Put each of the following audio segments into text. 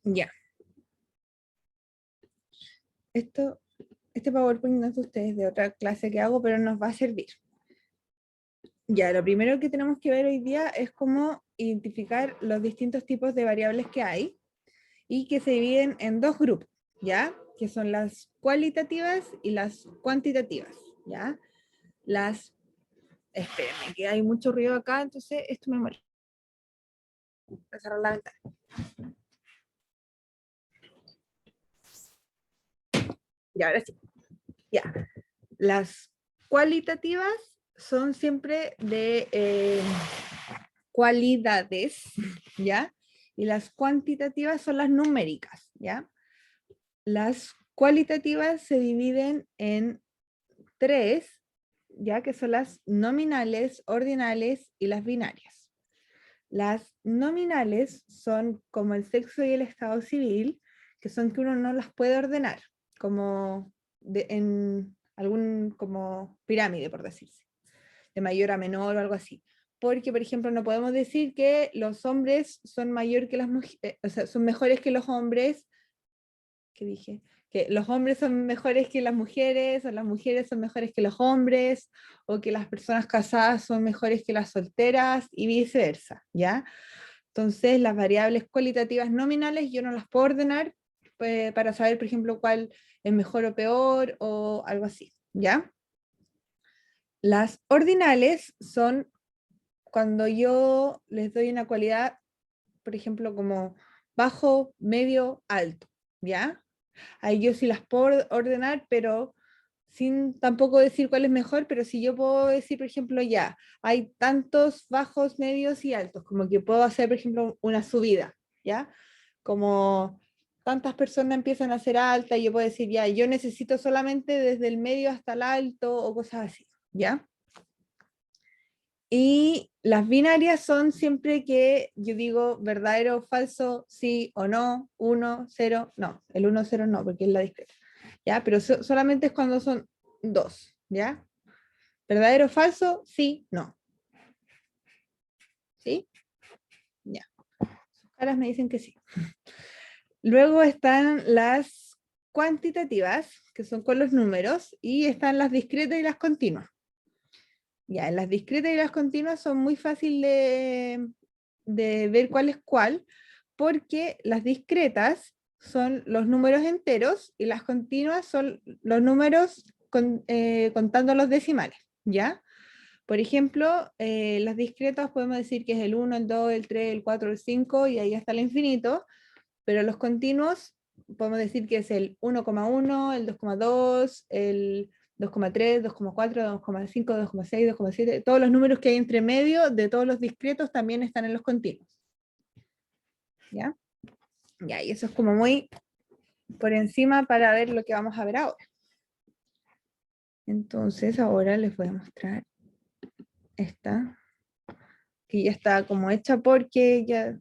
Ya. Este PowerPoint no es de ustedes, de otra clase que hago, pero nos va a servir. Ya, lo primero que tenemos que ver hoy día es cómo identificar los distintos tipos de variables que hay y que se dividen en dos grupos, ¿ya? Que son las cualitativas y las cuantitativas, ¿ya? Espérenme, que hay mucho ruido acá, entonces esto me molesta. Voy a cerrar la ventana. Y ahora sí, ya. Las cualitativas son siempre de cualidades, ¿ya? Y las cuantitativas son las numéricas, ¿ya? Las cualitativas se dividen en tres, ya que son las nominales, ordinales y las binarias. Las nominales son como el sexo y el estado civil, que son que uno no las puede ordenar, como en algún como pirámide, por decirse, de mayor a menor o algo así. Porque, por ejemplo, no podemos decir que los hombres son mayor que las mujeres, o sea, son mejores que los hombres. ¿Qué dije? Que los hombres son mejores que las mujeres, o las mujeres son mejores que los hombres, o que las personas casadas son mejores que las solteras, y viceversa, ¿ya? Entonces, las variables cualitativas nominales yo no las puedo ordenar para saber, por ejemplo, cuál es mejor o peor, o algo así, ¿ya? Las ordinales son cuando yo les doy una cualidad, por ejemplo, como bajo, medio, alto, ¿ya? Ahí yo sí las puedo ordenar, pero sin tampoco decir cuál es mejor, pero si yo puedo decir, por ejemplo, ya, hay tantos bajos, medios y altos, como que puedo hacer, por ejemplo, una subida, ¿ya? Como tantas personas empiezan a ser altas, y yo puedo decir, ya, yo necesito solamente desde el medio hasta el alto, o cosas así, ¿ya? Y las binarias son siempre que yo digo verdadero, falso, sí o no, 1, 0, no, el 1, 0 no, porque es la discreta, ¿ya? Pero solamente es cuando son dos, ¿ya? Verdadero, falso, sí, no, ¿sí? Ya, sus caras me dicen que sí. Luego están las cuantitativas, que son con los números, y están las discretas y las continuas. Ya, las discretas y las continuas son muy fáciles de ver cuál es cuál, porque las discretas son los números enteros y las continuas son los números contando los decimales, ¿ya? Por ejemplo, las discretas podemos decir que es el 1, el 2, el 3, el 4, el 5 y ahí hasta el infinito, pero los continuos podemos decir que es el 1,1, el 2,2, el 2,3, 2,4, 2,5, 2,6, 2,7, todos los números que hay entre medio de todos los discretos también están en los continuos. ¿Ya? Ya, y eso es como muy por encima para ver lo que vamos a ver ahora. Entonces ahora les voy a mostrar esta, que ya está como hecha porque ya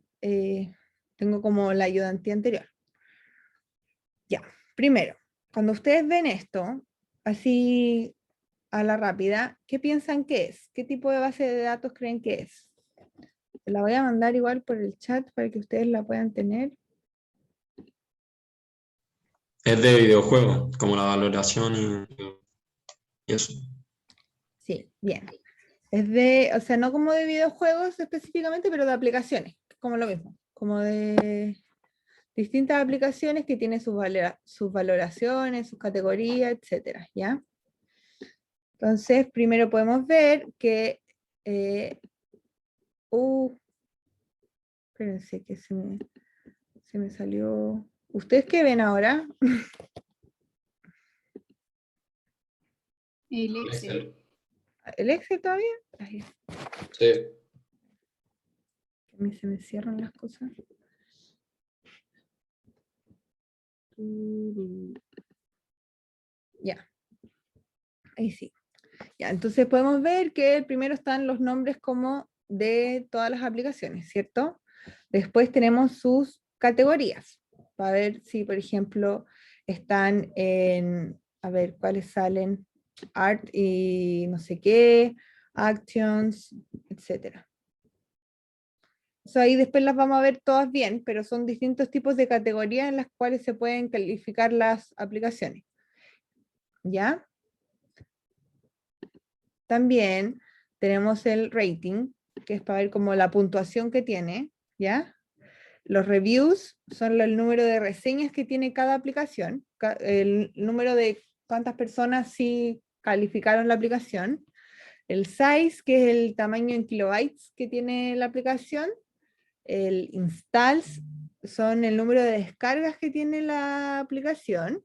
tengo como la ayudantía anterior. Ya, primero, cuando ustedes ven esto, así a la rápida, ¿qué piensan que es? ¿Qué tipo de base de datos creen que es? Se la voy a mandar igual por el chat para que ustedes la puedan tener. Es de videojuegos, como la valoración y eso. Sí, bien. Es de, o sea, no como de videojuegos específicamente, pero de aplicaciones, como lo mismo, como de distintas aplicaciones que tienen sus valoraciones, sus categorías, etcétera, ¿ya? Entonces, primero podemos ver que, espérense que se me salió. ¿Ustedes qué ven ahora? El Excel. ¿El Excel todavía? Ay, Sí. a mí se me cierran las cosas. Ya, ahí sí. Ya, entonces podemos ver que primero están los nombres como de todas las aplicaciones, ¿cierto? Después tenemos sus categorías, para ver si, por ejemplo, están en, a ver, cuáles salen, art y no sé qué, actions, etcétera. So, ahí después las vamos a ver todas bien, pero son distintos tipos de categorías en las cuales se pueden calificar las aplicaciones. ¿Ya? También tenemos el rating, que es para ver como la puntuación que tiene, ¿ya? Los reviews son el número de reseñas que tiene cada aplicación, el número de cuántas personas sí calificaron la aplicación, el size, que es el tamaño en kilobytes que tiene la aplicación, el installs son el número de descargas que tiene la aplicación,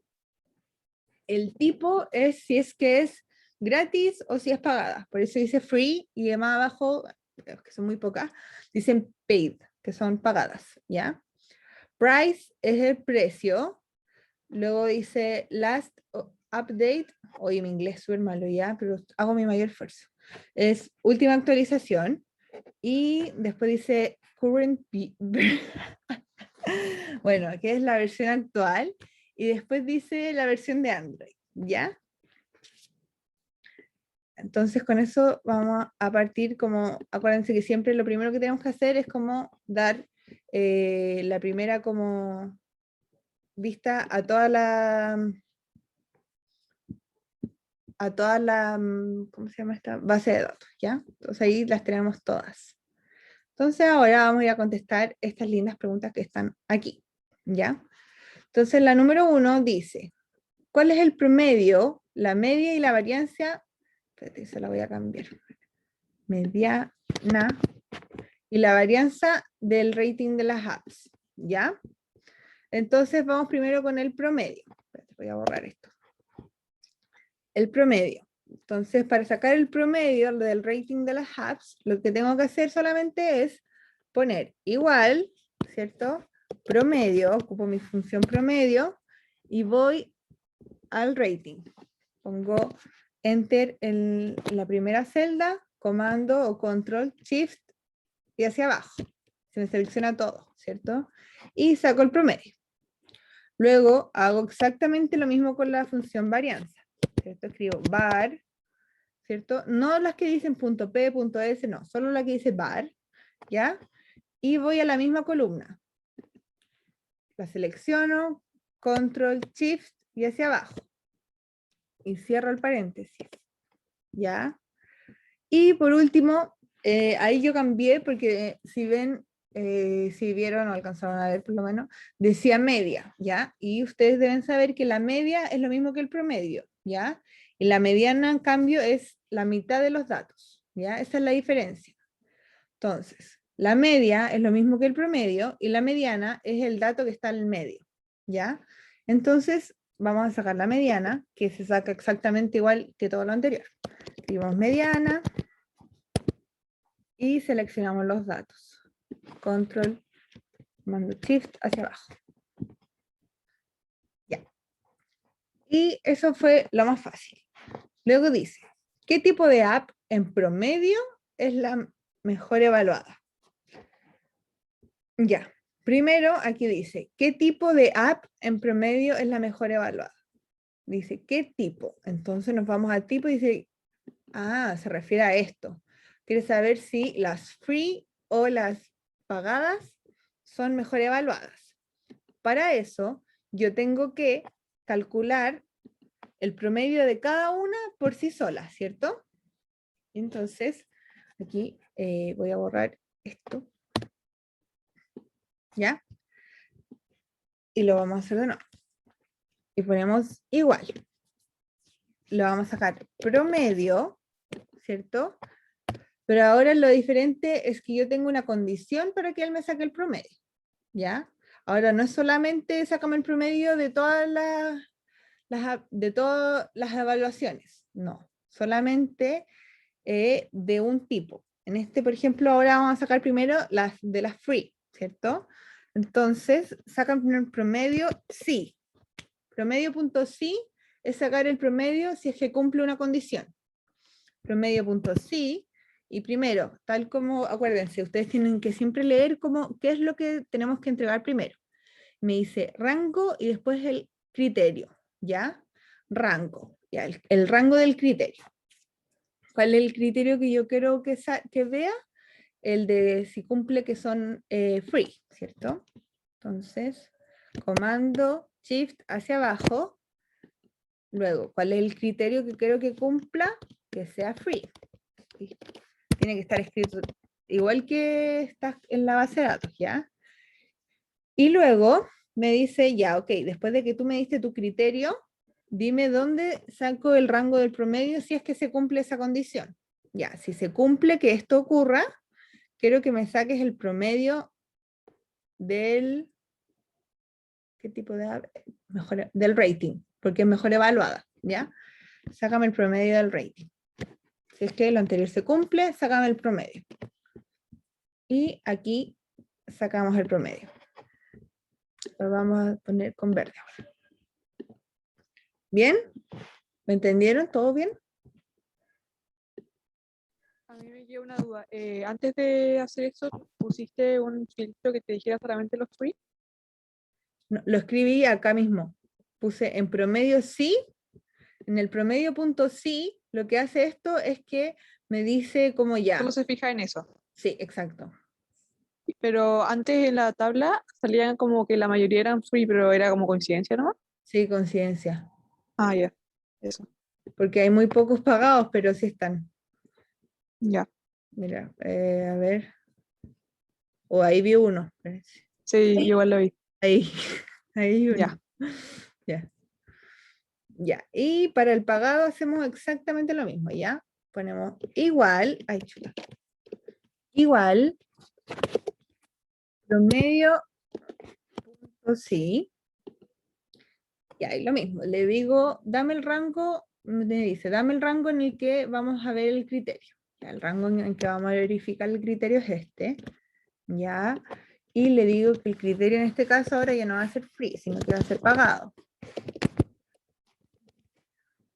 el tipo es si es que es gratis o si es pagada, por eso dice free y de más abajo, que son muy pocas, dicen paid, que son pagadas, ¿ya? Price es el precio, luego dice last update, oye mi inglés es súper malo ya, pero hago mi mayor esfuerzo, es última actualización, y después dice current, bueno, que es la versión actual, y después dice la versión de Android, ¿ya? Entonces con eso vamos a partir como, acuérdense que siempre lo primero que tenemos que hacer es como dar la primera como vista a toda la, ¿cómo se llama esta? Base de datos, ¿ya? Entonces ahí las tenemos todas. Entonces ahora vamos a ir a contestar estas lindas preguntas que están aquí, ¿ya? Entonces la número 1 dice, ¿cuál es el promedio, la media y la varianza? Espérate, se la voy a cambiar. Mediana y la varianza del rating de las apps, ¿ya? Entonces vamos primero con el promedio. Espérate, voy a borrar esto. El promedio. Entonces, para sacar el promedio del rating de las apps, lo que tengo que hacer solamente es poner igual, ¿cierto? Promedio, ocupo mi función promedio y voy al rating. Pongo enter en la primera celda, comando o control shift y hacia abajo. Se me selecciona todo, ¿cierto? Y saco el promedio. Luego hago exactamente lo mismo con la función varianza, ¿cierto? Escribo var, ¿cierto? No las que dicen .p, .s, no, solo la que dice var, ¿ya? Y voy a la misma columna. La selecciono, control shift y hacia abajo. Y cierro el paréntesis, ¿ya? Y por último, ahí yo cambié porque si ven, si vieron o alcanzaron a ver por lo menos, decía media, ¿ya? Y ustedes deben saber que la media es lo mismo que el promedio, ¿ya? Y la mediana, en cambio, es la mitad de los datos, ¿ya? Esa es la diferencia. Entonces, la media es lo mismo que el promedio y la mediana es el dato que está en el medio, ¿ya? Entonces, vamos a sacar la mediana, que se saca exactamente igual que todo lo anterior. Escribimos mediana y seleccionamos los datos. Control, mando Shift hacia abajo. Ya. Y eso fue lo más fácil. Luego dice, ¿qué tipo de app en promedio es la mejor evaluada? Ya. Primero aquí dice, ¿qué tipo de app en promedio es la mejor evaluada? Dice, ¿qué tipo? Entonces nos vamos al tipo y dice, se refiere a esto. Quiere saber si las free o las pagadas son mejor evaluadas. Para eso, yo tengo que calcular el promedio de cada una por sí sola, ¿cierto? Entonces, aquí voy a borrar esto. ¿Ya? Y lo vamos a hacer de nuevo. Y ponemos igual. Lo vamos a sacar promedio, ¿cierto? Pero ahora lo diferente es que yo tengo una condición para que él me saque el promedio, ¿ya? Ahora no es solamente sácame el promedio de todas las evaluaciones, no, solamente de un tipo. En este, por ejemplo, ahora vamos a sacar primero las de las free, ¿cierto? Entonces, sacan el promedio, sí. Promedio.sí es sacar el promedio si es que cumple una condición. Promedio.sí, y primero, tal como, acuérdense, ustedes tienen que siempre leer qué es lo que tenemos que entregar primero. Me dice rango y después el criterio, ¿ya? Rango, ya, el rango del criterio. ¿Cuál es el criterio que yo quiero que vea? el de si cumple que son free, ¿cierto? Entonces, comando shift hacia abajo. Luego, ¿cuál es el criterio que quiero que cumpla? Que sea free. Tiene que estar escrito igual que está en la base de datos, ¿ya? Y luego me dice, ya, ok, después de que tú me diste tu criterio, dime dónde saco el rango del promedio si es que se cumple esa condición. Ya, si se cumple que esto ocurra, quiero que me saques el promedio del, ¿qué tipo de? Del rating, porque es mejor evaluada, ¿ya? Sácame el promedio del rating. Si es que lo anterior se cumple, sácame el promedio. Y aquí sacamos el promedio. Lo vamos a poner con verde ahora. ¿Bien? ¿Me entendieron? ¿Todo bien? A mí me queda una duda. Antes de hacer esto, ¿pusiste un filtro que te dijera solamente los free? No, lo escribí acá mismo. Puse en promedio sí. En el promedio punto sí, lo que hace esto es que me dice como ya. Solo se fija en eso. Sí, exacto. Pero antes en la tabla salían como que la mayoría eran free, pero era como coincidencia, ¿no? Sí, conciencia. Ah, ya. Eso. Porque hay muy pocos pagados, pero sí están. Ya. Mira, a ver. O ahí vi uno. Espérense. Sí, yo igual lo vi. Ahí, ahí uno. Ya. Ya. Ya. Y para el pagado hacemos exactamente lo mismo, ¿ya? Ponemos igual. Ay, chuta. Igual. Promedio. Punto sí. Y ahí lo mismo. Le digo, dame el rango. Me dice, dame el rango en el que vamos a ver el criterio. Ya, el rango en el que vamos a verificar el criterio es este. ¿Ya? Y le digo que el criterio en este caso ahora ya no va a ser free, sino que va a ser pagado.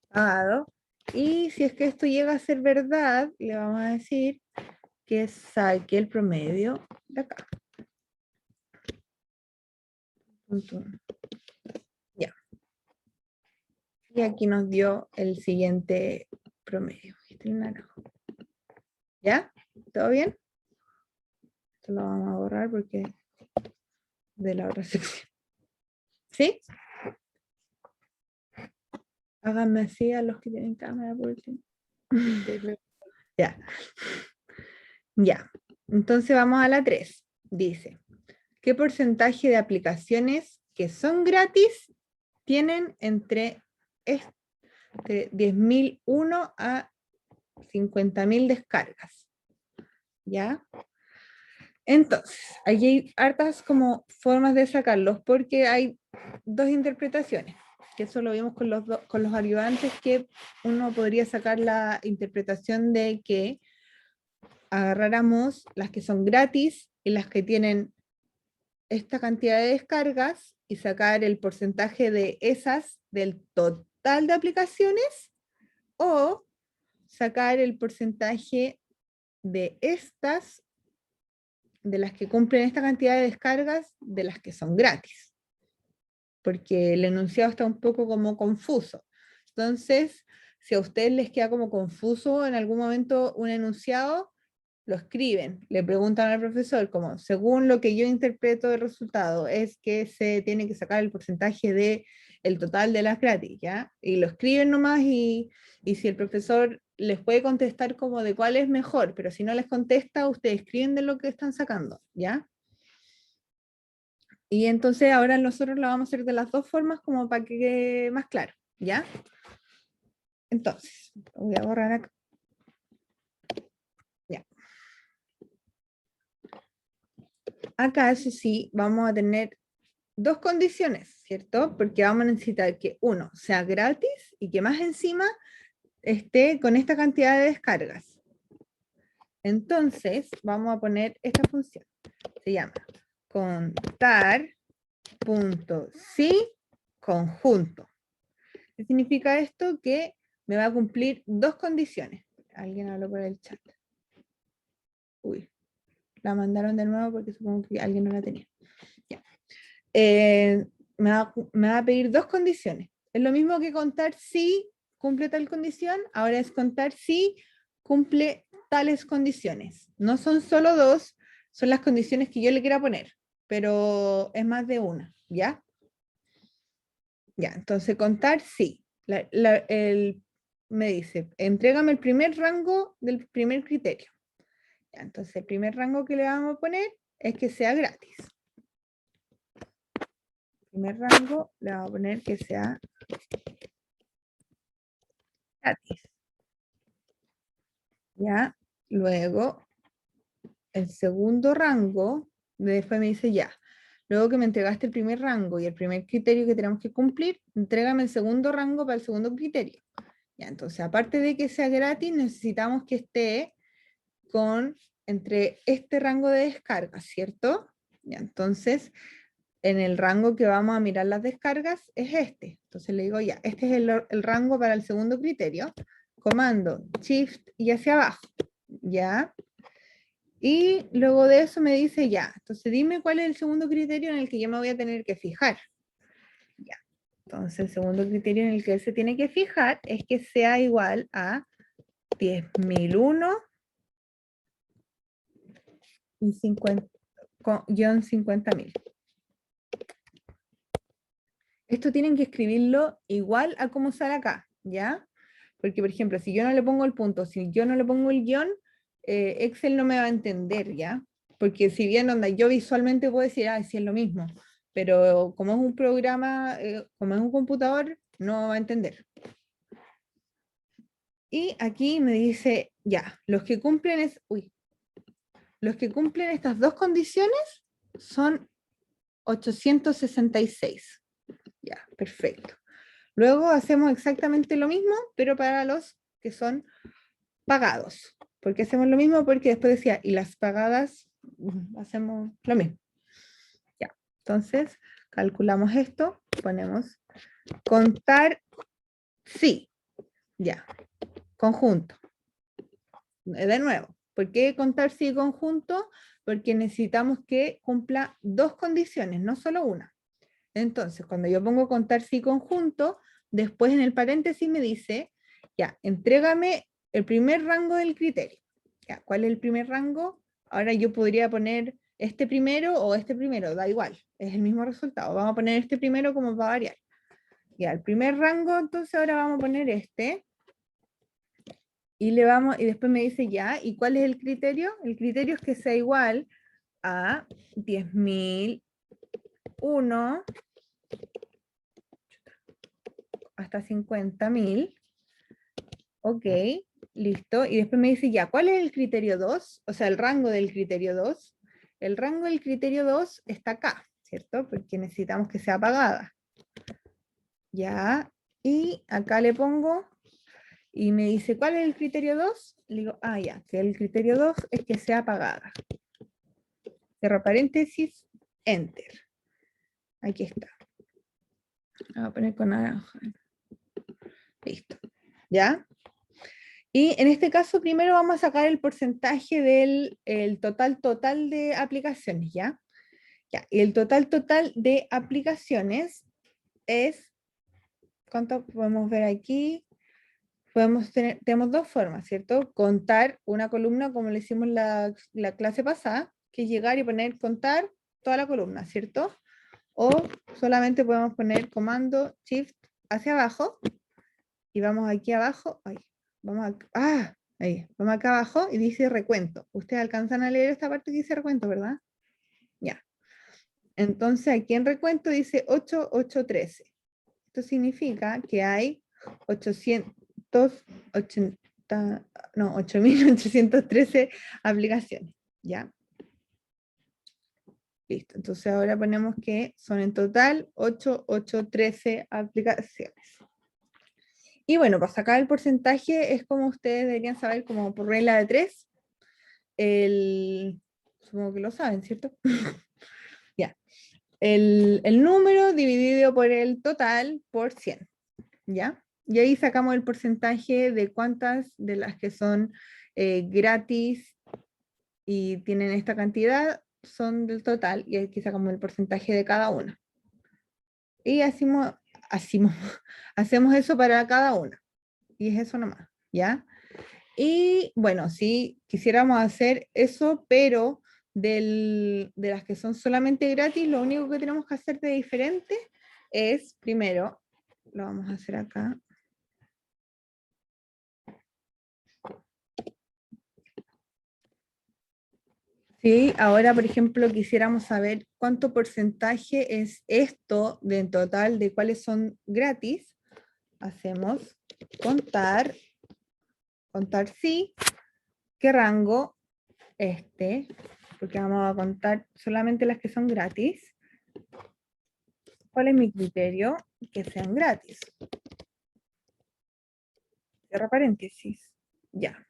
Pagado. Y si es que esto llega a ser verdad, le vamos a decir que saque el promedio de acá. Ya. Y aquí nos dio el siguiente promedio. Este es el naranjo. ¿Ya? ¿Todo bien? Esto lo vamos a borrar porque de la otra sección. ¿Sí? Háganme así a los que tienen cámara por último. Ya. Ya. Entonces vamos a la 3. Dice, ¿qué porcentaje de aplicaciones que son gratis tienen entre 10.001 a 50.000 descargas? ¿Ya? Entonces, aquí hay hartas como formas de sacarlos porque hay dos interpretaciones, que eso lo vimos con los ayudantes, que uno podría sacar la interpretación de que agarráramos las que son gratis y las que tienen esta cantidad de descargas y sacar el porcentaje de esas del total de aplicaciones o sacar el porcentaje de estas, de las que cumplen esta cantidad de descargas, de las que son gratis. Porque el enunciado está un poco como confuso. Entonces, si a ustedes les queda como confuso en algún momento un enunciado, lo escriben, le preguntan al profesor, como según lo que yo interpreto del resultado, es que se tiene que sacar el porcentaje de el total de las gratis, ¿ya? Y lo escriben nomás y si el profesor les puede contestar como de cuál es mejor, pero si no les contesta, ustedes escriben de lo que están sacando, ¿ya? Y entonces ahora nosotros lo vamos a hacer de las dos formas como para que quede más claro, ¿ya? Entonces, voy a borrar acá. Ya. Acá, eso sí, vamos a tener dos condiciones, ¿cierto? Porque vamos a necesitar que uno sea gratis y que más encima esté con esta cantidad de descargas. Entonces, vamos a poner esta función. Se llama contar.sí conjunto. ¿Qué significa esto? Que me va a cumplir dos condiciones. Alguien habló por el chat. Uy, la mandaron de nuevo porque supongo que alguien no la tenía. Ya. Me va a pedir dos condiciones. Es lo mismo que contar si cumple tal condición, ahora es contar si cumple tales condiciones. No son solo dos, son las condiciones que yo le quiera poner, pero es más de una, ¿ya? Ya, entonces contar, sí. Me dice, entrégame el primer rango del primer criterio. Ya, entonces el primer rango que le vamos a poner es que sea gratis. El primer rango le vamos a poner que sea gratis. Ya, luego el segundo rango, después me dice ya, luego que me entregaste el primer rango y el primer criterio que tenemos que cumplir, entrégame el segundo rango para el segundo criterio. Ya, entonces, aparte de que sea gratis, necesitamos que esté entre este rango de descargas, ¿cierto? Ya, entonces, en el rango que vamos a mirar las descargas es este. Entonces le digo ya, este es el rango para el segundo criterio. Comando, Shift y hacia abajo, ¿ya? Y luego de eso me dice ya, entonces dime cuál es el segundo criterio en el que yo me voy a tener que fijar. Ya, entonces el segundo criterio en el que él se tiene que fijar es que sea igual a 10.001 y 50.000. Esto tienen que escribirlo igual a como sale acá, ¿ya? Porque, por ejemplo, si yo no le pongo el punto, si yo no le pongo el guión, Excel no me va a entender, ¿ya? Porque si bien onda, yo visualmente puedo decir, ah, sí es lo mismo, pero como es un programa, como es un computador, no va a entender. Y aquí me dice, ya, los que cumplen estas dos condiciones son 866. Ya, perfecto. Luego hacemos exactamente lo mismo, pero para los que son pagados. ¿Por qué hacemos lo mismo? Porque después decía, y las pagadas, hacemos lo mismo. Ya, entonces calculamos esto, ponemos contar sí, ya, conjunto. De nuevo, ¿por qué contar sí conjunto? Porque necesitamos que cumpla dos condiciones, no solo una. Entonces, cuando yo pongo contar sí conjunto, después en el paréntesis me dice, ya, entrégame el primer rango del criterio. Ya, ¿cuál es el primer rango? Ahora yo podría poner este primero o este primero, da igual, es el mismo resultado. Vamos a poner este primero como va a variar. Ya, el primer rango, entonces ahora vamos a poner este. Y después me dice ya, ¿y cuál es el criterio? El criterio es que sea igual a 10.001 hasta 50.000. Ok, listo. Y después me dice ya, ¿cuál es el criterio 2? O sea, el rango del criterio 2. El rango del criterio 2 está acá, ¿cierto? Porque necesitamos que sea pagada. Ya, y acá le pongo, y me dice, ¿cuál es el criterio 2? Le digo, ah, ya, que el criterio 2 es que sea pagada. Cierro paréntesis, enter. Aquí está. Voy a poner con naranja. Listo. ¿Ya? Y en este caso, primero vamos a sacar el porcentaje del total de aplicaciones, ¿ya? Ya, y el total de aplicaciones es, ¿cuánto podemos ver aquí? Tenemos dos formas, ¿cierto? Contar una columna como le hicimos la clase pasada, que es llegar y poner contar toda la columna, ¿cierto? O solamente podemos poner comando shift hacia abajo y vamos aquí abajo, vamos acá abajo y dice recuento. Ustedes alcanzan a leer esta parte que dice recuento, ¿verdad? Ya. Entonces aquí en recuento dice 8813. Esto significa que hay 8.813 aplicaciones, ¿ya? Listo, entonces ahora ponemos que son en total 8.813 aplicaciones. Y bueno, para sacar el porcentaje es como ustedes deberían saber, como por regla de 3. Supongo que lo saben, ¿cierto? Ya. El número dividido por el total por 100, ¿ya? Y ahí sacamos el porcentaje de cuántas de las que son gratis y tienen esta cantidad son del total, y aquí sacamos el porcentaje de cada una. Y hacemos eso para cada una. Y es eso nomás, ¿ya? Y bueno, si quisiéramos hacer eso, pero de las que son solamente gratis, lo único que tenemos que hacer de diferente es, primero, lo vamos a hacer acá. Sí, ahora, por ejemplo, quisiéramos saber cuánto porcentaje es esto en total de cuáles son gratis. Hacemos contar sí, qué rango este, porque vamos a contar solamente las que son gratis. ¿Cuál es mi criterio? Que sean gratis. Cierra paréntesis. Ya.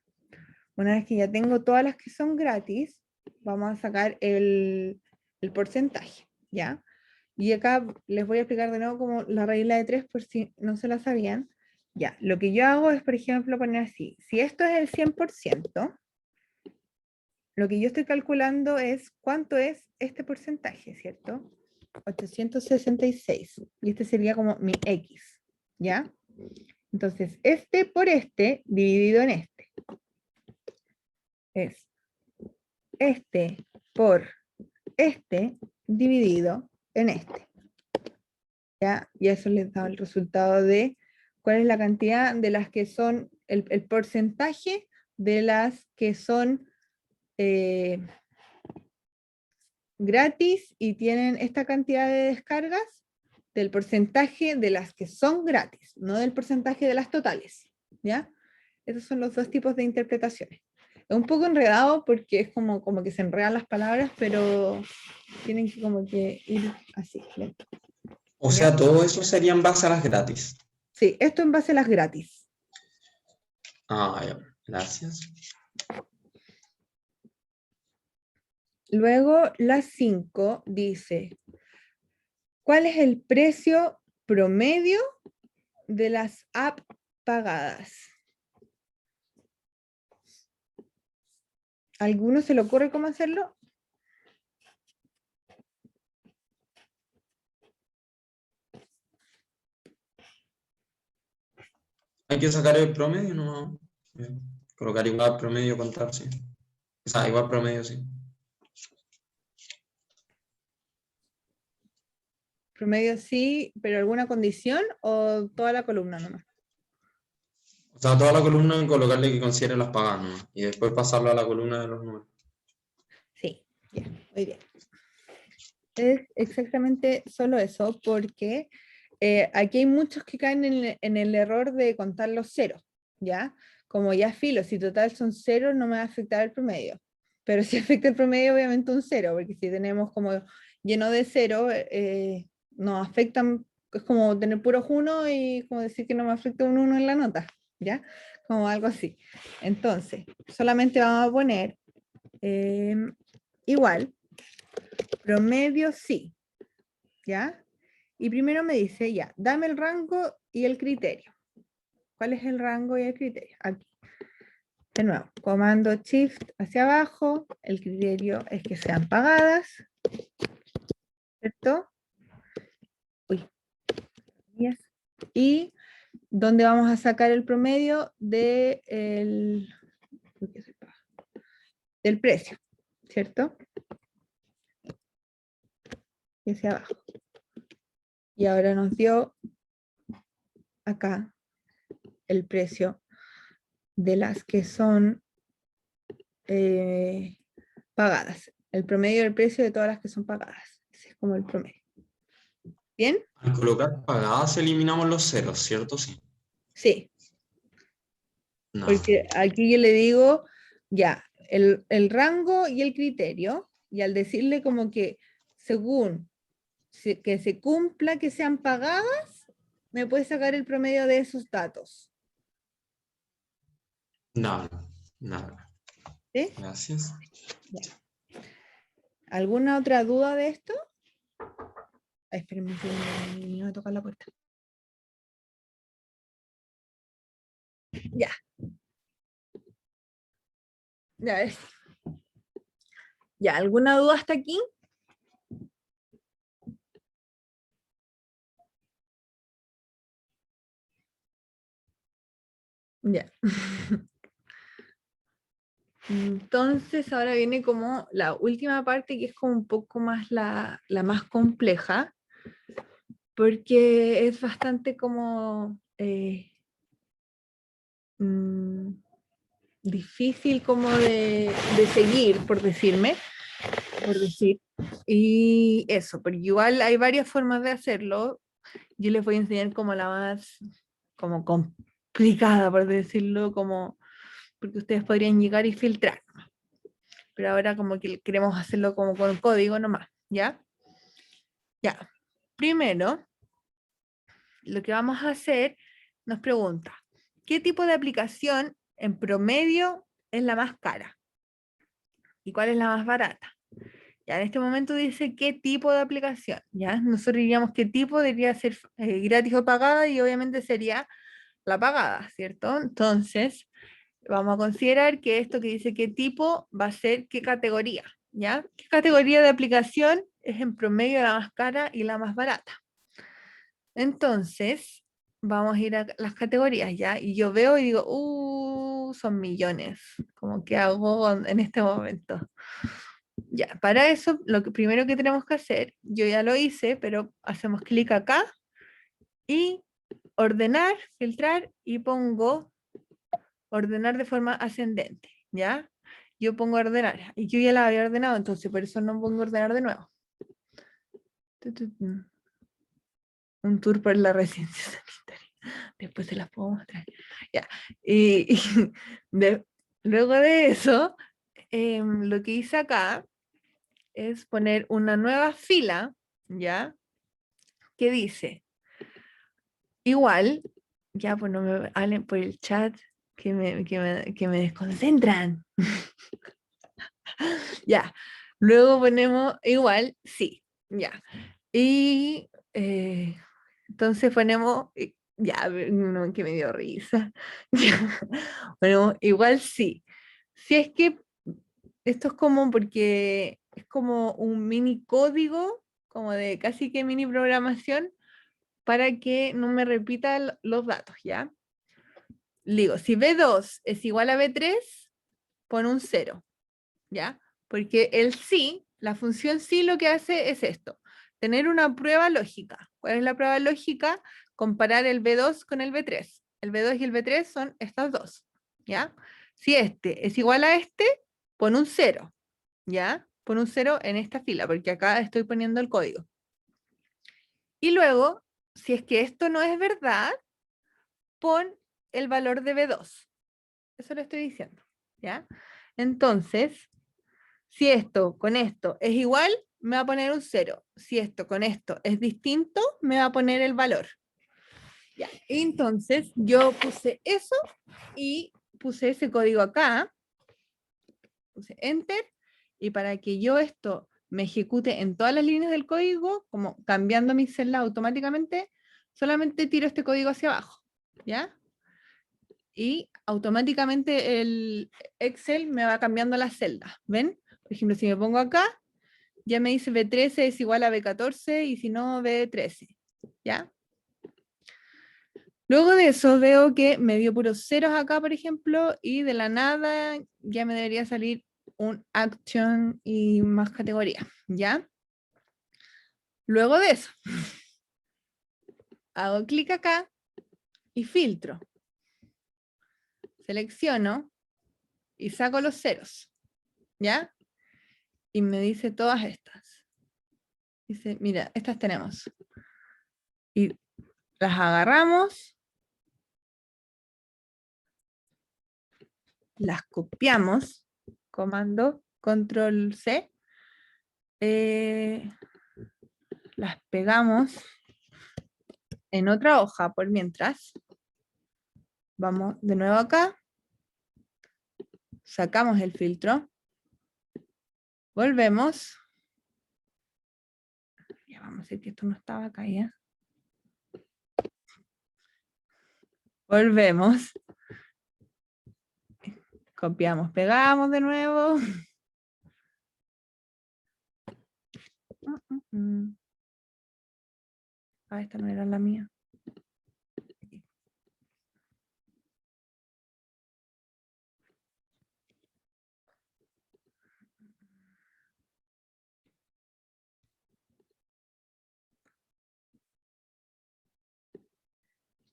Una vez que ya tengo todas las que son gratis, vamos a sacar el porcentaje, ¿ya? Y acá les voy a explicar de nuevo como la regla de 3 por si no se la sabían. Ya, lo que yo hago es, por ejemplo, poner así. Si esto es el 100%, lo que yo estoy calculando es cuánto es este porcentaje, ¿cierto? 866. Y este sería como mi X, ¿ya? Entonces, este por este dividido en este. Es este por este dividido en este. ¿Ya? Y eso les da el resultado de cuál es la cantidad de las que son, el porcentaje de las que son gratis y tienen esta cantidad de descargas, del porcentaje de las que son gratis, no del porcentaje de las totales. ¿Ya? Esos son los dos tipos de interpretaciones. Es un poco enredado porque es como que se enredan las palabras, pero tienen que como que ir así, lento. O ¿Ya? sea, todo eso sería en base a las gratis. Sí, esto en base a las gratis. Ah, ya. Gracias. Luego la 5 dice, ¿cuál es el precio promedio de las apps pagadas? ¿Alguno se le ocurre cómo hacerlo? Hay que sacar el promedio, ¿no? Colocar igual promedio, contar, sí. O sea, igual promedio, sí. Promedio sí, pero ¿alguna condición o toda la columna nomás? O sea, toda la columna y colocarle que considere las pagadas, ¿no? Y después pasarlo a la columna de los números. Sí, ya, muy bien. Es exactamente solo eso, porque aquí hay muchos que caen en el error de contar los ceros, ¿ya? Como ya filo, si total son ceros, no me va a afectar el promedio. Pero si afecta el promedio, obviamente un cero, porque si tenemos como lleno de cero, nos afectan, es como tener puros uno y como decir que no me afecta un uno en la nota, ¿ya? Como algo así. Entonces, solamente vamos a poner igual, promedio sí, ¿ya? Y primero me dice, ya, dame el rango y el criterio. ¿Cuál es el rango y el criterio? Aquí. De nuevo, comando Shift hacia abajo, el criterio es que sean pagadas, ¿cierto? Uy, y donde vamos a sacar el promedio del precio, ¿cierto? Y hacia abajo. Y ahora nos dio acá el precio de las que son pagadas. El promedio del precio de todas las que son pagadas. Ese es como el promedio. ¿Bien? Al colocar pagadas eliminamos los ceros, ¿cierto? Sí. Sí, No. porque aquí yo le digo ya, el rango y el criterio, y al decirle como que según que se cumpla que sean pagadas, me puede sacar el promedio de esos datos. No, nada. ¿Sí? Gracias. Ya. ¿Alguna otra duda de esto? Ay, espérenme un segundo, me voy a tocar la puerta. Ya. Ya ves. Ya, ¿alguna duda hasta aquí? Ya. Entonces ahora viene como la última parte que es como un poco más la más compleja, porque es bastante como difícil como de seguir, por decir. Y eso, porque igual hay varias formas de hacerlo. Yo les voy a enseñar como la más como complicada, por decirlo, como porque ustedes podrían llegar y filtrar. Pero ahora como que queremos hacerlo como con código nomás, ¿ya? Ya. Primero, lo que vamos a hacer nos pregunta, ¿qué tipo de aplicación en promedio es la más cara? ¿Y cuál es la más barata? Ya en este momento dice qué tipo de aplicación, ¿ya? Nosotros diríamos qué tipo debería ser gratis o pagada y obviamente sería la pagada, ¿cierto? Entonces, vamos a considerar que esto que dice qué tipo va a ser qué categoría, ¿ya? ¿Qué categoría de aplicación es en promedio la más cara y la más barata? Entonces, vamos a ir a las categorías, ¿ya? Y yo veo y digo, son millones, como que hago en este momento. Ya, para eso, lo que primero que tenemos que hacer, yo ya lo hice, pero hacemos clic acá y ordenar, filtrar y pongo ordenar de forma ascendente, ¿ya? Yo pongo ordenar y yo ya la había ordenado, entonces por eso no pongo ordenar de nuevo. Un tour por la residencia sanitaria. Después se las puedo mostrar. Ya. Y luego de eso, lo que hice acá es poner una nueva fila, ¿ya? Que dice, igual, ya pues no me hablen por el chat que me desconcentran. Ya, luego ponemos igual, sí, ya. Y entonces ponemos, ya, no, que me dio risa. Ya. Ponemos igual sí. Si es que esto es como porque es como un mini código, como de casi que mini programación, para que no me repita los datos, ¿ya? Digo, si B2 es igual a B3, pon un 0, ¿ya? Porque el sí, la función sí lo que hace es esto, tener una prueba lógica. ¿Cuál es la prueba lógica? Comparar el B2 con el B3. El B2 y el B3 son estas dos, ¿ya? Si este es igual a este, pon un 0, ¿ya? Pon un 0 en esta fila, porque acá estoy poniendo el código. Y luego, si es que esto no es verdad, pon el valor de B2. Eso lo estoy diciendo, ¿ya? Entonces, si esto con esto es igual, me va a poner un 0. Si esto con esto es distinto, me va a poner el valor. Ya. Entonces, yo puse eso y puse ese código acá, puse Enter, y para que yo esto me ejecute en todas las líneas del código, como cambiando mis celdas automáticamente, solamente tiro este código hacia abajo, ¿ya? Y automáticamente el Excel me va cambiando las celdas, ¿ven? Por ejemplo, si me pongo acá, ya me dice B13 es igual a B14 y si no, B13, ¿ya? Luego de eso veo que me dio puros ceros acá, por ejemplo, y de la nada ya me debería salir un action y más categoría, ¿ya? Luego de eso, hago clic acá y filtro. Selecciono y saco los ceros, ¿ya? Y me dice todas estas. Dice, mira, estas tenemos. Y las agarramos, las copiamos, comando control C, las pegamos en otra hoja por mientras. Vamos de nuevo acá, sacamos el filtro, volvemos. Ya vamos a decir que esto no estaba acá ya. Volvemos. Copiamos, pegamos de nuevo. Ah, esta no era la mía.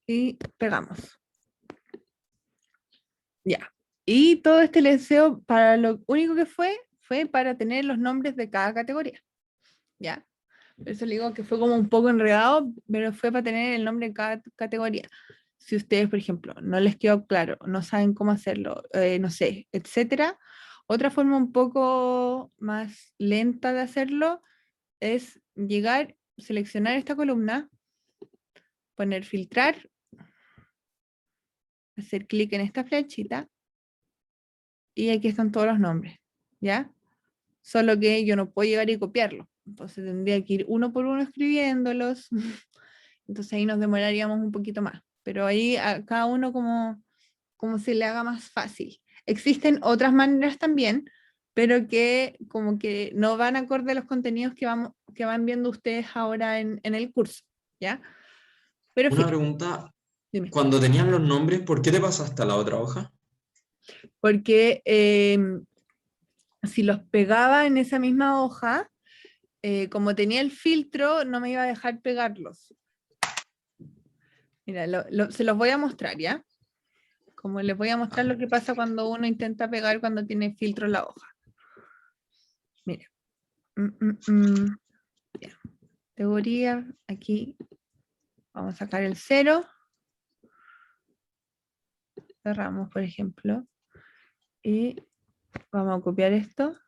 y pegamos. Ya. Y todo este leseo, para lo único que fue para tener los nombres de cada categoría. ¿Ya? Por eso le digo que fue como un poco enredado, pero fue para tener el nombre de cada categoría. Si ustedes, por ejemplo, no les quedó claro, no saben cómo hacerlo, no sé, etcétera, otra forma un poco más lenta de hacerlo es llegar, seleccionar esta columna, poner filtrar, hacer clic en esta flechita y aquí están todos los nombres, ¿ya? Solo que yo no puedo llegar y copiarlo, entonces tendría que ir uno por uno escribiéndolos, entonces ahí nos demoraríamos un poquito más, pero ahí a cada uno como se le haga más fácil. Existen otras maneras también, pero que como que no van acorde a los contenidos que van viendo ustedes ahora en el curso, ¿ya? Pero Una fíjate, pregunta, dime. cuando tenían los nombres, ¿por qué te pasaste a la otra hoja? Porque si los pegaba en esa misma hoja, como tenía el filtro, no me iba a dejar pegarlos. Mira, se los voy a mostrar, ¿ya? Como les voy a mostrar lo que pasa cuando uno intenta pegar cuando tiene filtro en la hoja. Mira. Ya. Teoría, aquí vamos a sacar el 0. Cerramos, por ejemplo. Y vamos a copiar esto.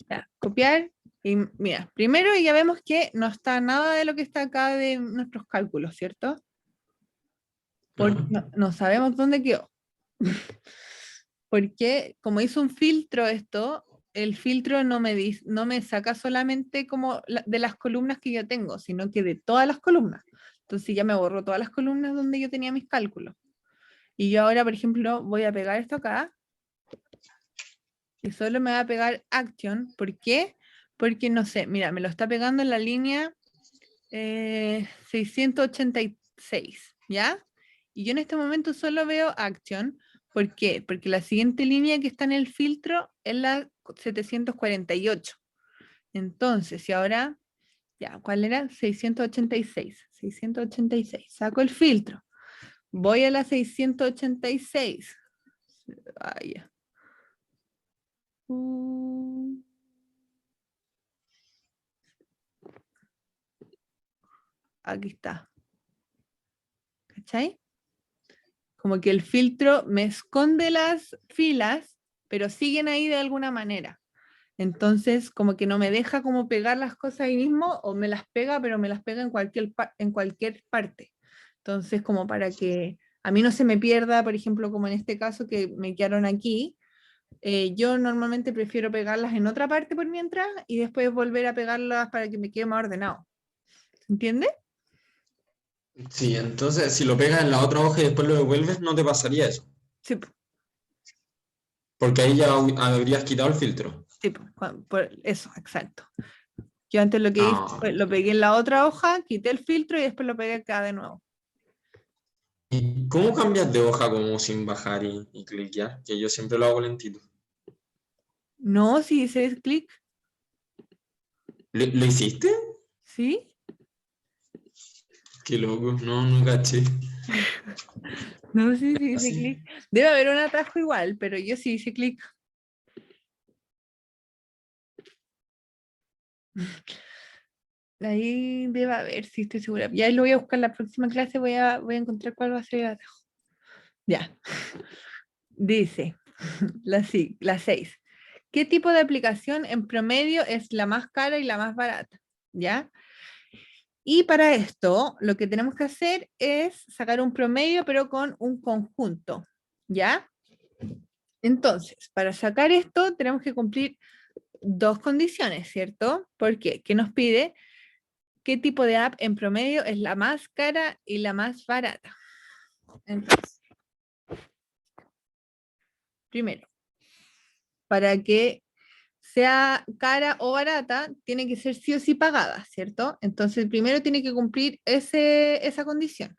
Ya, copiar. Y mira, primero ya vemos que no está nada de lo que está acá de nuestros cálculos, ¿cierto? Porque ¿No? no sabemos dónde quedó. Porque como hizo un filtro esto, el filtro no me saca solamente como de las columnas que yo tengo, sino que de todas las columnas. Entonces ya me borró todas las columnas donde yo tenía mis cálculos. Y yo ahora, por ejemplo, voy a pegar esto acá. Y solo me va a pegar action. ¿Por qué? Porque no sé, mira, me lo está pegando en la línea 686, ¿ya? Y yo en este momento solo veo action. ¿Por qué? Porque la siguiente línea que está en el filtro es la 748. Entonces, si ahora, ya, ¿cuál era? 686. 686. Saco el filtro. Voy a la 686. Vaya. Aquí está. ¿Cachai? Como que el filtro me esconde las filas, pero siguen ahí de alguna manera. Entonces, como que no me deja como pegar las cosas ahí mismo, o me las pega, pero me las pega en cualquier parte. Entonces, como para que a mí no se me pierda, por ejemplo, como en este caso que me quedaron aquí, yo normalmente prefiero pegarlas en otra parte por mientras y después volver a pegarlas para que me quede más ordenado. ¿Entiendes? Sí, entonces si lo pegas en la otra hoja y después lo devuelves, no te pasaría eso. Sí, Porque ahí ya habrías quitado el filtro. sí, por eso, exacto. Yo antes lo que hice Ah, fue, lo pegué en la otra hoja, quité el filtro y después lo pegué acá de nuevo. ¿y cómo cambias de hoja como sin bajar y cliquear? Que yo siempre lo hago lentito. No, si hice clic, ¿Lo hiciste? ¿sí? Qué loco, no caché. No, sí hice Así. clic. Debe haber un atajo igual, pero yo sí hice clic. Ahí debe haber, sí estoy segura. Ya lo voy a buscar en la próxima clase, voy a encontrar cuál va a ser el atajo. Ya. Dice, la 6. ¿Qué tipo de aplicación en promedio es la más cara y la más barata? ¿Ya? Y para esto, lo que tenemos que hacer es sacar un promedio, pero con un conjunto, ¿ya? Entonces, para sacar esto, tenemos que cumplir dos condiciones, ¿cierto? ¿Por qué? ¿Qué nos pide? ¿Qué tipo de app en promedio es la más cara y la más barata? Entonces, primero, para que sea cara o barata, tiene que ser sí o sí pagada, ¿cierto? Entonces, primero tiene que cumplir esa condición.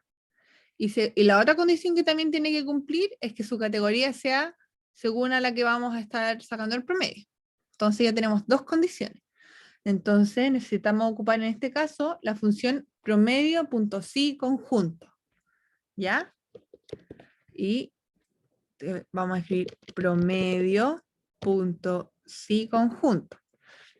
Y la otra condición que también tiene que cumplir es que su categoría sea según a la que vamos a estar sacando el promedio. Entonces ya tenemos dos condiciones. Entonces necesitamos ocupar en este caso la función promedio.si conjunto, ¿ya? Y vamos a escribir promedio.si conjunto,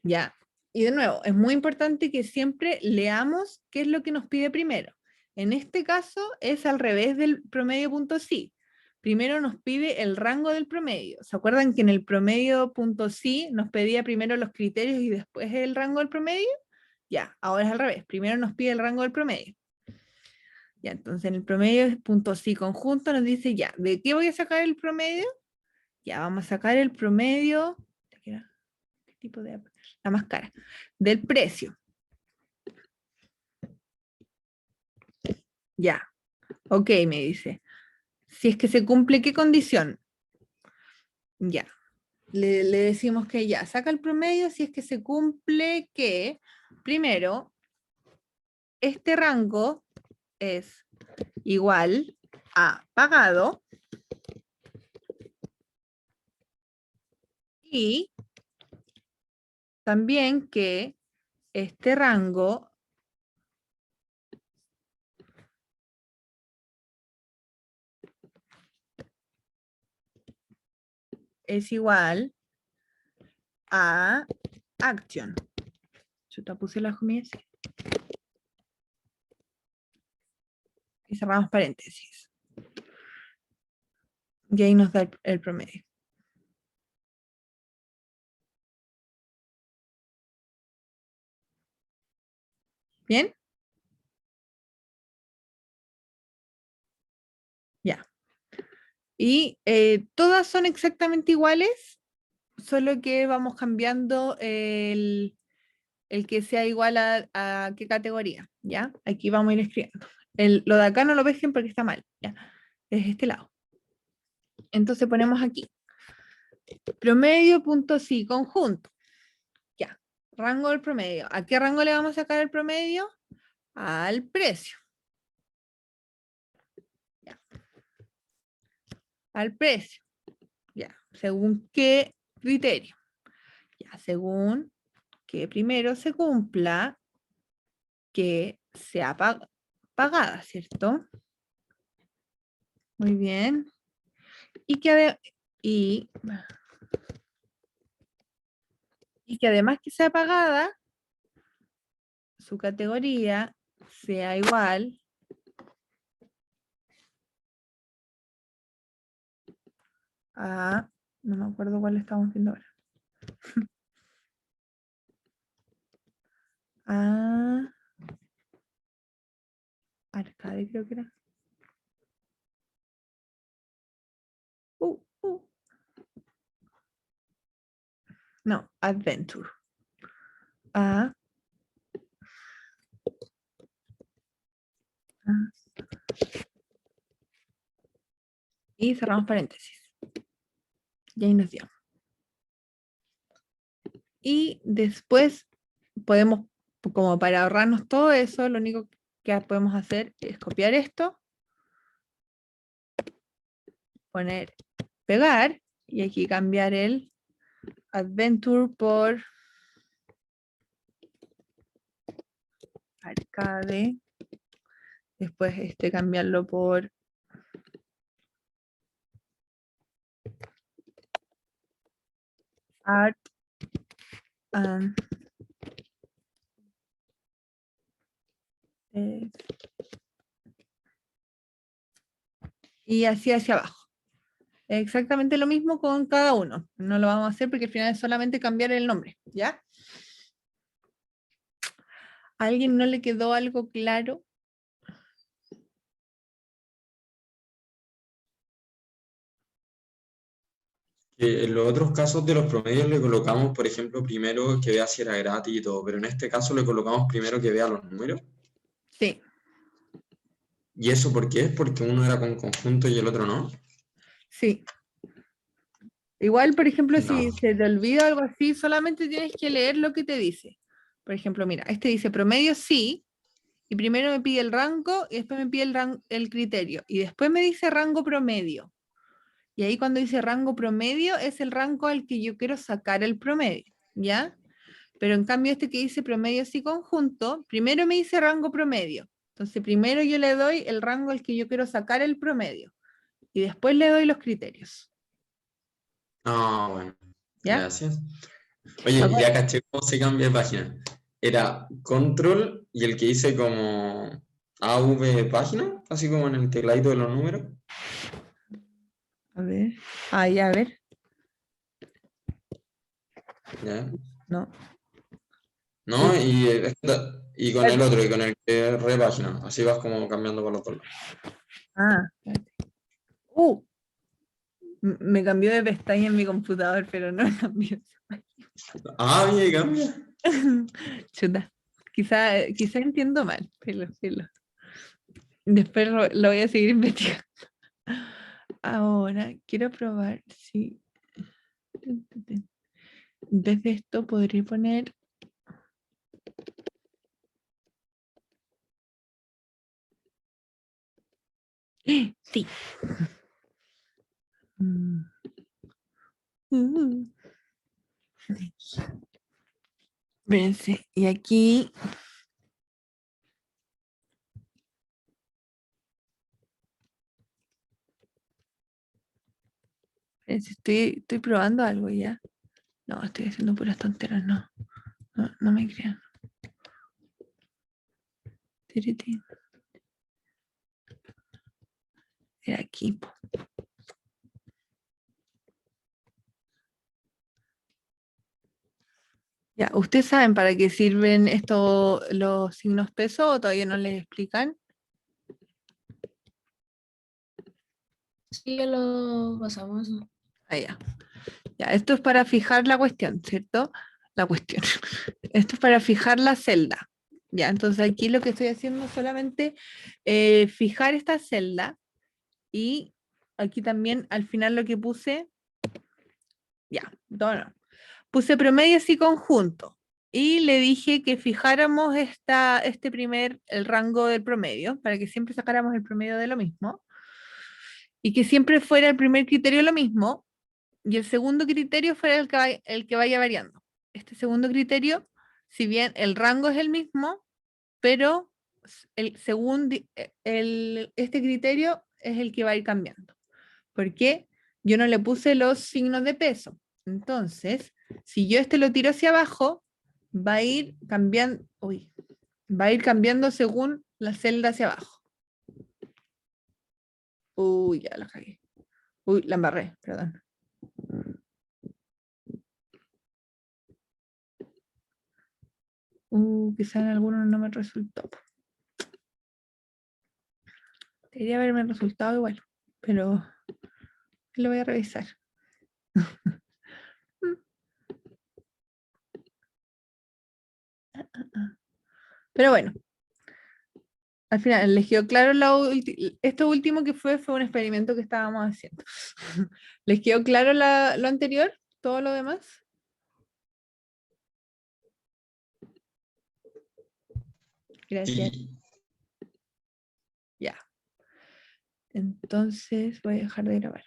¿ya? Y de nuevo, es muy importante que siempre leamos qué es lo que nos pide primero. En este caso es al revés del promedio.si. Primero nos pide el rango del promedio. ¿Se acuerdan que en el promedio.si nos pedía primero los criterios y después el rango del promedio? Ya, ahora es al revés. Primero nos pide el rango del promedio. Ya, entonces en el promedio.si conjunto nos dice ya, ¿de qué voy a sacar el promedio? Ya, vamos a sacar el promedio. ¿Qué tipo de? La más cara. Del precio. Ya. Ok, me dice. Si es que se cumple, ¿qué condición? Ya. Le decimos que ya, saca el promedio si es que se cumple que, primero, este rango es igual a pagado y también que este rango es igual a action. Chuta, puse las comillas. Y cerramos paréntesis. Y ahí nos da el promedio. ¿Bien? Ya. Y todas son exactamente iguales, solo que vamos cambiando el que sea igual a qué categoría, ¿ya? Aquí vamos a ir escribiendo. Lo de acá no lo vejen porque está mal, ¿ya? Es este lado. Entonces ponemos aquí. Promedio.si conjunto. Ya. Rango del promedio. ¿A qué rango le vamos a sacar el promedio? Al precio. Ya. Al precio. Ya. ¿Según qué criterio? Ya. Según que primero se cumpla que sea pagada, ¿cierto? Muy bien. Y que, y que además que sea pagada, su categoría sea igual a, no me acuerdo cuál estamos viendo ahora, a Arcade creo que era. No, Adventure. Y cerramos paréntesis. Y ahí nos dio. Y después podemos, como para ahorrarnos todo eso, lo único que podemos hacer es copiar esto, poner, pegar, y aquí cambiar el Adventure por Arcade. Después cambiarlo por Art and y así hacia abajo. Exactamente lo mismo con cada uno. No lo vamos a hacer porque al final es solamente cambiar el nombre, ¿ya? ¿A alguien no le quedó algo claro? En los otros casos de los promedios le colocamos, por ejemplo, primero que vea si era gratis y todo, pero en este caso le colocamos primero que vea los números. Sí. ¿Y eso por qué? Porque uno era con conjunto y el otro no. Sí. Igual, por ejemplo, No. si se te olvida algo así, solamente tienes que leer lo que te dice. Por ejemplo, mira, este dice promedio sí, y primero me pide el rango y después me pide el criterio, y después me dice rango promedio. Y ahí cuando dice rango promedio es el rango al que yo quiero sacar el promedio, ¿ya? pero en cambio este que dice promedios y conjunto, primero me dice rango promedio. Entonces primero yo le doy el rango al que yo quiero sacar el promedio y después le doy los criterios. Ah, bueno, ¿Ya? gracias. Oye, Ahora- ya caché cómo se cambia de página. Era control y el que hice como AV página, así como en el tecladito de los números. A ver. Ah, ya, a ver. ¿Ya? No. ¿No? Y con el otro, y con el que es repágina. Así vas como cambiando por los dos lados. Ah, espérate. Me cambió de pestaña en mi computador, pero no me cambió. Ah, bien, cambia. Chuta. Quizá entiendo mal, pero después lo voy a seguir investigando. Ahora quiero probar si en vez de esto podría poner sí. Mm. Mm. Espérense, y aquí espérense, estoy probando algo ya. No, estoy haciendo puras tonteras, no. No me crean. Tiriti. Era aquí, po. Ya, ¿ustedes saben para qué sirven esto, los signos peso o todavía no les explican? Sí, ya lo pasamos. Ah, ya. Ya, esto es para fijar la cuestión, ¿cierto? La cuestión. Esto es para fijar la celda. Ya, entonces aquí lo que estoy haciendo es solamente fijar esta celda y aquí también al final lo que puse, ya, no. Puse promedios y conjunto y le dije que fijáramos el rango del promedio para que siempre sacáramos el promedio de lo mismo y que siempre fuera el primer criterio lo mismo y el segundo criterio fuera el que vaya variando. Este segundo criterio, si bien el rango es el mismo, pero este criterio es el que va a ir cambiando. ¿Por qué? Yo no le puse los signos de peso. Entonces, si yo lo tiro hacia abajo, va a ir cambiando, va a ir cambiando según la celda hacia abajo. Uy, ya la cagué. Uy, la embarré, perdón. Quizá en algunos no me resultó. Debería haberme resultado igual, pero lo voy a revisar. Pero bueno, al final les quedó claro esto último que fue un experimento que estábamos haciendo. ¿Les quedó claro lo anterior? ¿Todo lo demás? Gracias. Sí. Ya. Entonces voy a dejar de grabar.